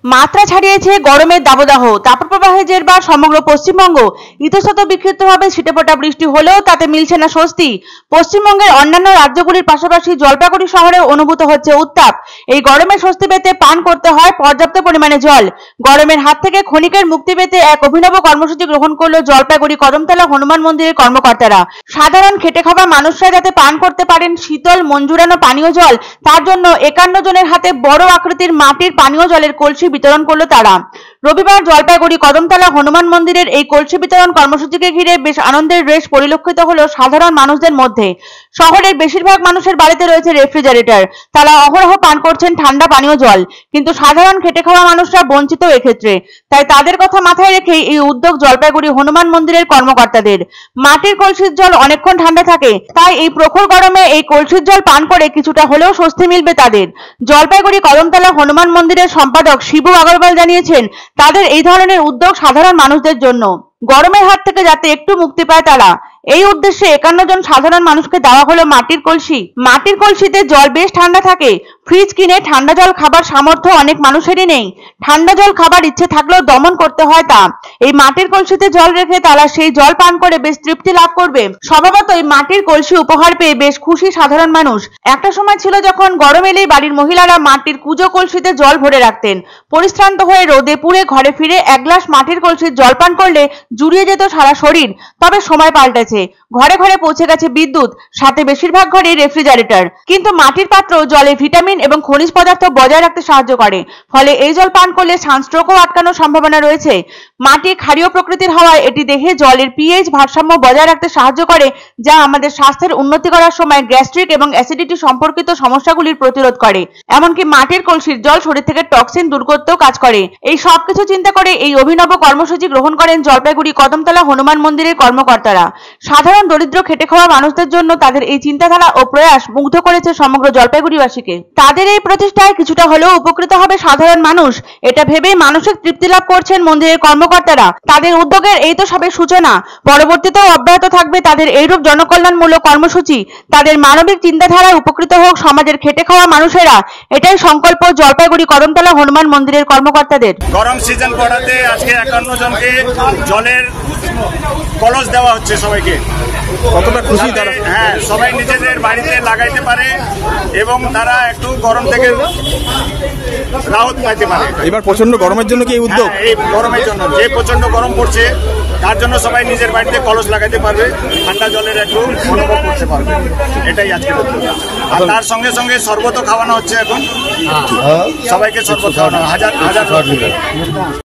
মাত্রা ছাড়িয়েছে গরমের দাবদাহ। তাপপ্রবাহের জেরবার সমগ্র পশ্চিমবঙ্গ। ইতস্তত বিক্ষিপ্তভাবে ছিটেফোঁটা বৃষ্টি হলেও তাতে মিলছে না স্বস্তি। পশ্চিমবঙ্গের অন্যান্য রাজ্যগুলির পাশাপাশি জলপাইগুড়ি শহরে অনুভূত হচ্ছে উত্তাপ। এই গরমে স্বস্তি পেতে পান করতে হয় পর্যাপ্ত পরিমাণে জল। গরমের হাত থেকে ক্ষণিকের মুক্তি পেতে এক অভিনব কর্মসূচি গ্রহণ করল জলপাইগুড়ি কদমতলা হনুমান মন্দিরের কর্মকর্তারা। সাধারণ খেটে খাওয়া মানুষরা যাতে পান করতে পারেন শীতল মঞ্জুরানো পানীয় জল, তার জন্য 51 জনের হাতে বড় আকৃতির মাটির পানীয় জলের কলসি বিতরণ করলো তারা। রবিবার জলপাইগুড়ি কদমতলা হনুমান মন্দিরের এই কলসি বিতরণ কর্মসূচিকে ঘিরে বেশ আনন্দের রেশ পরিলক্ষিত হলো সাধারণ মানুষদের মধ্যে। শহরের বেশিরভাগ মানুষের বাড়িতে রয়েছে রেফ্রিজারেটর, তারা অহরহ পান করছেন ঠান্ডা পানীয় জল, কিন্তু সাধারণ খেটে খাওয়া মানুষরা বঞ্চিত এক্ষেত্রে। তাই তাদের কথা মাথায় রেখেই এই উদ্যোগ জলপাইগুড়ি হনুমান মন্দিরের কর্মকর্তাদের। মাটির কলসির জল অনেকক্ষণ ঠান্ডা থাকে, তাই এই প্রখর গরমে এই কলসির জল পান করে কিছুটা হলেও স্বস্তি মিলবে তাদের। জলপাইগুড়ি কদমতলা হনুমান মন্দিরের সম্পাদক শিবু আগরওয়াল জানিয়েছেন, তাদের এই ধরনের উদ্যোগ সাধারণ মানুষদের জন্য, গরমের হাত থেকে যাতে একটু মুক্তি পায় তারা। এই উদ্দেশ্যে 51 জন সাধারণ মানুষকে দেওয়া হলো মাটির কলসি। মাটির কলসিতে জল বেশ ঠান্ডা থাকে। ফ্রিজ কিনে ঠান্ডা জল খাবার সামর্থ্য অনেক মানুষেরই নেই। ঠান্ডা জল খাবার ইচ্ছে থাকলেও দমন করতে হয় তা। এই মাটির কলসিতে জল রেখে তারা সেই জল পান করে বেশ তৃপ্তি লাভ করবে। স্বভাবতই মাটির কলসি উপহার পেয়ে বেশ খুশি সাধারণ মানুষ। একটা সময় ছিল যখন গরম এলেই বাড়ির মহিলারা মাটির কুজো কলসিতে জল ভরে রাখতেন। পরিশ্রান্ত হয়ে রোদে পুড়ে ঘরে ফিরে এক গ্লাস মাটির কলসির জল পান করলে জুড়িয়ে যেত সারা শরীর। তবে সময় পাল্টেছে, ঘরে ঘরে পৌঁছে গেছে বিদ্যুৎ, সাথে বেশিরভাগ ঘরে রেফ্রিজারেটর। কিন্তু মাটির পাত্র জলে ভিটামিন এবং খনিজ পদার্থ বজায় রাখতে সাহায্য করে, ফলে এই জল পান করলে সানস্ট্রোকও আটকানোর সম্ভাবনা রয়েছে। মাটি ক্ষারীয় প্রকৃতির হওয়ায় এটি দেহে জলের পিএইচ ভারসাম্য বজায় রাখতে সাহায্য করে, যা আমাদের স্বাস্থ্যের উন্নতি করার সময় গ্যাস্ট্রিক এবং অ্যাসিডিটি সম্পর্কিত সমস্যাগুলির প্রতিরোধ করে। এমনকি মাটির কলসির জল শরীর থেকে টক্সিন দূর করতেও কাজ করে। এই সবকিছু চিন্তা করে এই অভিনব কর্মসূচি গ্রহণ করেন জলপাইগুড়ি কদমতলা হনুমান মন্দিরের কর্মকর্তারা। সাধারণ দরিদ্র খেটে খাওয়া মানুষদের জন্য তাদের এই চিন্তাধারা ও প্রয়াস মুগ্ধ করেছে সমগ্র জলপাইগুড়িবাসীকে। তাদের এই প্রচেষ্টায় কিছুটা হলেও উপকৃত হবে সাধারণ মানুষ, এটা ভেবেই মানসিক তৃপ্তি লাভ করছেন মন্দিরের কর্মকর্তারা। তাদের উদ্যোগের এই তো সবে সূচনা, পরবর্তীতেও অব্যাহত থাকবে তাদের এইরূপ জনকল্যাণমূলক কর্মসূচি। তাদের মানবিক চিন্তাধারায় উপকৃত হোক সমাজের খেটে খাওয়া মানুষেরা, এটাই সংকল্প জলপাইগুড়ি কদমতলা হনুমান মন্দিরের কর্মকর্তাদের। গরম সিজন পড়াতে আজকে 51 জনকে জলের কলস দেওয়া হচ্ছে সবাইকে। কতটা খুশি তারা? হ্যাঁ, সবাই নিজেদের বাড়িতে লাগাইতে পারে এবং তারা একটু গরম থেকে রাহত পাইতে পারে। এবার প্রচন্ড গরমের জন্য কি এই উদ্যোগ? এই গরমের জন্য, যে প্রচন্ড গরম পড়ছে তার জন্য সবাই নিজের বাড়িতে কলস লাগাইতে পারবে, ঠান্ডা জলের একটু অনুভব করতে পারবে। এটাই আজকের উদ্যোগ। আর তার সঙ্গে সঙ্গে শরবতও খাওয়ানো হচ্ছে এখন, সবাইকে শরবত খাওয়ানো, হাজার